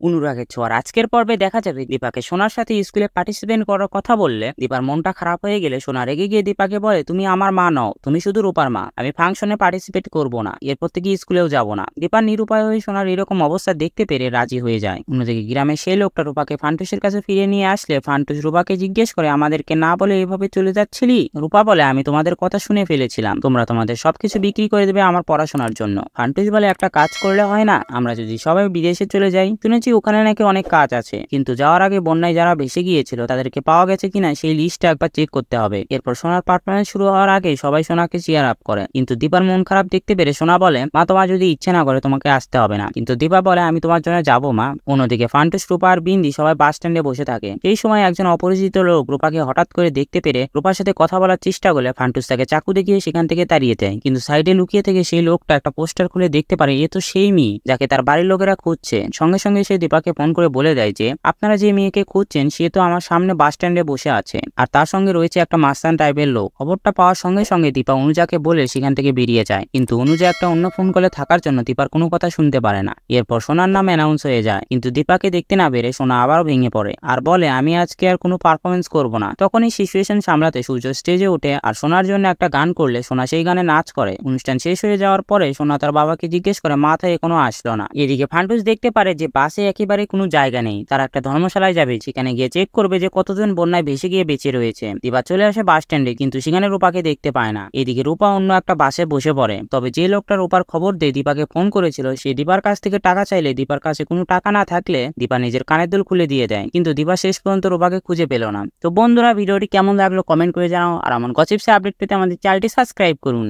অনুরাগের ছোঁয়ার আজকের পর্বে দেখা যাবে দীপাকে সোনার সাথে স্কুলে পার্টিসিপেট করার কথা বললে দীপার মনটা খারাপ হয়ে গেলে সোনা রেগে গিয়ে দীপাকে বলে, তুমি আমার মা নও, তুমি শুধু রূপার মা। আমি ফাংশনে পার্টিসিপেট করব না, এরপর থেকে স্কুলেও যাব না। দীপার নিরুপায় হয়ে সোনার এরকম অবস্থা দেখতে পেরে রাজি হয়ে যায়। অন্যদিকে গ্রামের সেই লোকটা রূপাকে ফান্টুসের কাছে ফিরে নিয়ে আসলে ফান্টুস রূপাকে জিজ্ঞেস করে, আমাদেরকে না বলে এভাবে চলে যাচ্ছিলি? রূপা বলে, আমি তোমাদের কথা শুনে ফেলেছিলাম, তোমরা তোমাদের সবকিছু বিক্রি করে দেবে আমার পড়াশোনার জন্য। ফান্টুস বলে, একটা কাজ করলে হয় না? আমরা যদি সবাই বিদেশে চলে যাই, শুনেছি ওখানে নাকি অনেক কাজ আছে, কিন্তু যাওয়ার আগে বন্যায় যারা ভেসে গিয়েছিল তাদেরকে পাওয়া গেছে কিনা সেই লিস্টটা একবার চেক করতে হবে। এরপর সোনার পারফরমেন্স শুরু হওয়ার আগে সবাই সোনাকে চিয়ার আপ করে, কিন্তু দীপার মন খারাপ দেখতে পেরে সোনা বলে, মা তোমার যদি ইচ্ছে না করে তোমাকে আসতে হবে না। কিন্তু দীপা বলে, আমি তোমার জন্য যাবো মা। অন্যদিকে ফান্টুস, রূপা আর বিন্দি সবাই বাস স্ট্যান্ডে বসে থাকে। এই সময় একজন অপরিচিত লোক রূপাকে হঠাৎ করে দেখতে পেরে রূপার সাথে কথা বলার চেষ্টা করলে ফান্টুস তাকে চাকু দেখিয়ে সেখান থেকে তাড়িয়ে দেয়। কিন্তু সাইডে লুকিয়ে থেকে সেই লোকটা একটা পোস্টার খুলে দেখতে পারে এ তো সেই মেয়ে যাকে তার বাড়ির লোকেরা খুঁজছে। সঙ্গে সঙ্গে সে দীপাকে ফোন করে বলে দেয় যে, আপনারা যে মেয়েকে খুঁজছেন সে তো আমার সামনে বাস স্ট্যান্ডে বসে আছে, আর তার সঙ্গে রয়েছে একটা মাস্তান টাইপের লোক। খবরটা পাওয়ার সঙ্গে সঙ্গে দীপা অনুজাকে বলে সেখান থেকে বেরিয়ে যায়, কিন্তু অনুজা একটা অন্য ফোন কলে থাকার জন্য দীপার কোনো কথা শুনতে পারে না। এরপর সোনার নাম অ্যানাউন্স হয়ে যায়, কিন্তু দীপাকে দেখতে না পেরে সোনা আবারও ভেঙে পড়ে আর বলে, আমি আজকে আর কোনো পারফরমেন্স করব না। তখনই সিচুয়েশন সামলাতে সূর্য স্টেজে ওঠে আর সোনার জন্য একটা গান করলে সোনা সেই গানে নাচ করে। অনুষ্ঠান শেষ হয়ে যাওয়ার পরে সোনা তার বাবাকে জিজ্ঞেস করে, মাথায় এখনো আসলো না। এদিকে ফান্টুস দেখতে পারে যে বাসে একেবারে কোনো জায়গা নেই, তারা একটা ধর্মশালায় যাবে, সেখানে গিয়ে চেক করবে যে কতজন বন্যায় ভেসে গিয়ে বেঁচে রয়েছে। দীপা চলে আসে বাস স্ট্যান্ডে, কিন্তু সেখানে রূপাকে দেখতে পায় না। এদিকে রূপা অন্য একটা বাসে বসে পড়ে। তবে যে লোকটা রূপার খবর দিয়ে দীপাকে ফোন করেছিল সে দীপার কাছ থেকে টাকা চাইলে দীপার কাছে কোনো টাকা না থাকলে দীপা নিজের কানের দুল খুলে দিয়ে দেয়, কিন্তু দীপা শেষ পর্যন্ত রূপাকে খুঁজে পেল না। তো বন্ধুরা, ভিডিওটি কেমন লাগলো কমেন্ট করে জানাও, আর আমার গসিপসে আপডেট পেতে আমাদের চ্যানেলটি সাবস্ক্রাইব করুন।